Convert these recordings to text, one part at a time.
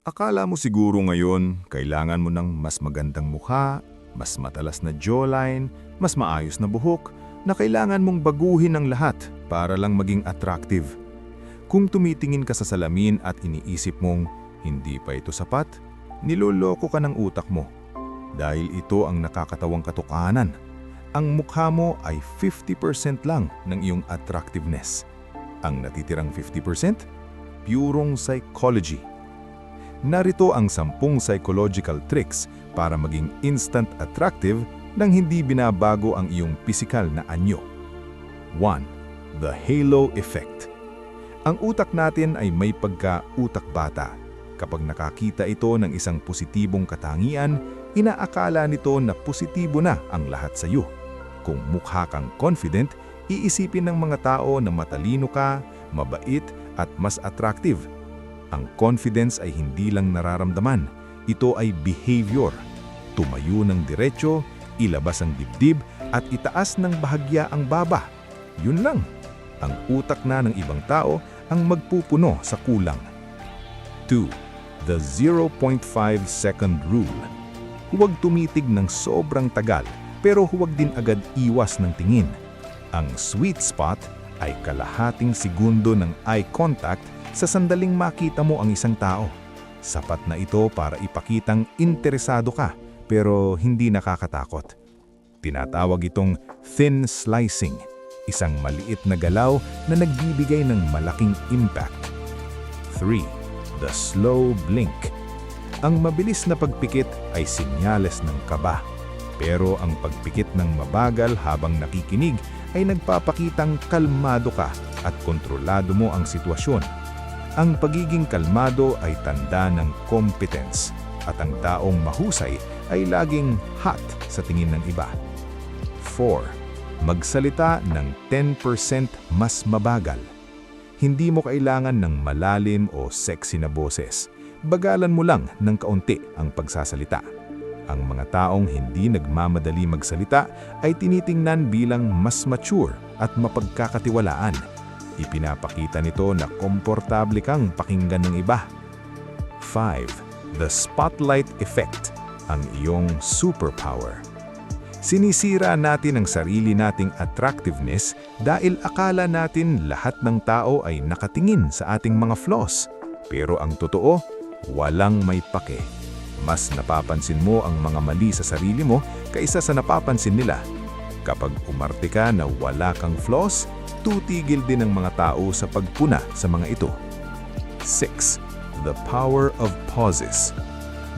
Akala mo siguro ngayon, kailangan mo ng mas magandang mukha, mas matalas na jawline, mas maayos na buhok, na kailangan mong baguhin ang lahat para lang maging attractive. Kung tumitingin ka sa salamin at iniisip mong, hindi pa ito sapat, niloloko ka ng utak mo. Dahil ito ang nakakatawang katotohanan. Ang mukha mo ay 50% lang ng iyong attractiveness. Ang natitirang 50%? Purong psychology. Narito ang 10 psychological tricks para maging instant attractive nang hindi binabago ang iyong pisikal na anyo. 1. The halo effect. Ang utak natin ay may pagka-utak bata. Kapag nakakita ito ng isang positibong katangian, inaakala nito na positibo na ang lahat sa iyo. Kung mukha kang confident, iisipin ng mga tao na matalino ka, mabait at mas attractive. Ang confidence ay hindi lang nararamdaman, ito ay behavior. Tumayo ng diretso, ilabas ang dibdib at itaas ng bahagya ang baba. Yun lang. Ang utak na ng ibang tao ang magpupuno sa kulang. 2. The 0.5 second rule. Huwag tumitig ng sobrang tagal, pero huwag din agad iwas ng tingin. Ang sweet spot ay kalahating segundo ng eye contact sa sandaling makita mo ang isang tao. Sapat na ito para ipakitang interesado ka, pero hindi nakakatakot. Tinatawag itong thin slicing, isang maliit na galaw na nagbibigay ng malaking impact. 3. The slow blink. Ang mabilis na pagpikit ay senyales ng kaba, pero ang pagpikit ng mabagal habang nakikinig ay nagpapakitang kalmado ka at kontrolado mo ang sitwasyon. Ang pagiging kalmado ay tanda ng competence at ang taong mahusay ay laging hot sa tingin ng iba. 4. Magsalita ng 10% mas mabagal. Hindi mo kailangan ng malalim o sexy na boses. Bagalan mo lang ng kaunti ang pagsasalita. Ang mga taong hindi nagmamadali magsalita ay tinitingnan bilang mas mature at mapagkakatiwalaan. Ipinapakita nito na komportable kang pakinggan ng iba. 5. The spotlight effect, ang iyong superpower. Sinisira natin ang sarili nating attractiveness dahil akala natin lahat ng tao ay nakatingin sa ating mga flaws. Pero ang totoo, walang may pake. Mas napapansin mo ang mga mali sa sarili mo kaysa sa napapansin nila. Kapag umarte ka na wala kang flaws, tutigil din ng mga tao sa pagpuna sa mga ito. 6. The power of pauses.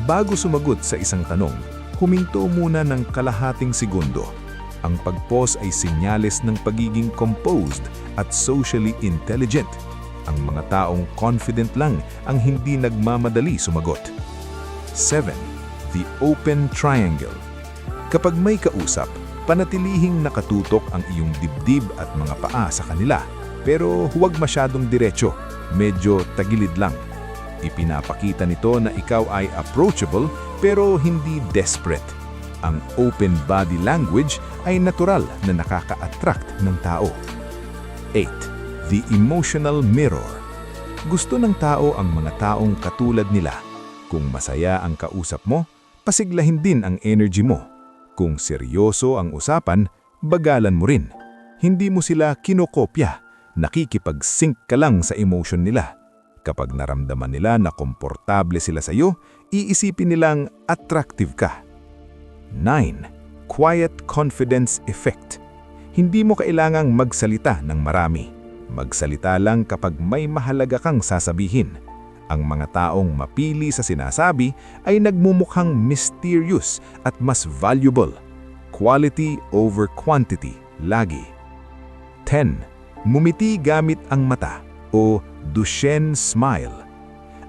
Bago sumagot sa isang tanong, huminto muna ng kalahating segundo. Ang pag-pause ay senyales ng pagiging composed at socially intelligent. Ang mga taong confident lang ang hindi nagmamadali sumagot. 7. The open triangle. Kapag may kausap, panatilihing nakatutok ang iyong dibdib at mga paa sa kanila, pero huwag masyadong diretso, medyo tagilid lang. Ipinapakita nito na ikaw ay approachable pero hindi desperate. Ang open body language ay natural na nakaka-attract ng tao. 8. The emotional mirror. Gusto ng tao ang mga taong katulad nila. Kung masaya ang kausap mo, pasiglahin din ang energy mo. Kung seryoso ang usapan, bagalan mo rin. Hindi mo sila kinokopya, nakikipag-sync ka lang sa emotion nila. Kapag naramdaman nila na komportable sila sa iyo, iisipin nilang attractive ka. 9. Quiet confidence effect. Hindi mo kailangang magsalita ng marami. Magsalita lang kapag may mahalaga kang sasabihin. Ang mga taong mapili sa sinasabi ay nagmumukhang mysterious at mas valuable. Quality over quantity, lagi. 10. Mumiti gamit ang mata o Duchenne smile.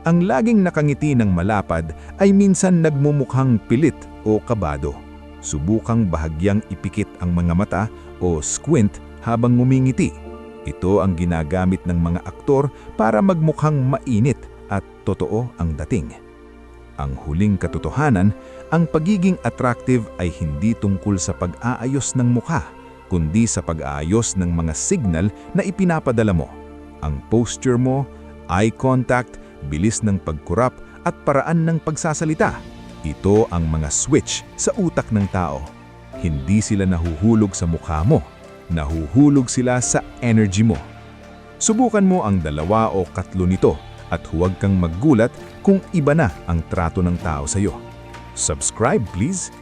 Ang laging nakangiti ng malapad ay minsan nagmumukhang pilit o kabado. Subukang bahagyang ipikit ang mga mata o squint habang ngumingiti. Ito ang ginagamit ng mga aktor para magmukhang mainit at totoo ang dating. Ang huling katotohanan, ang pagiging attractive ay hindi tungkol sa pag-aayos ng mukha, kundi sa pag-aayos ng mga signal na ipinapadala mo. Ang posture mo, eye contact, bilis ng pagkurap at paraan ng pagsasalita. Ito ang mga switch sa utak ng tao. Hindi sila nahuhulog sa mukha mo, nahuhulog sila sa energy mo. Subukan mo ang 2 o 3 nito at huwag kang maggulat kung iba na ang trato ng tao sa iyo. Subscribe please!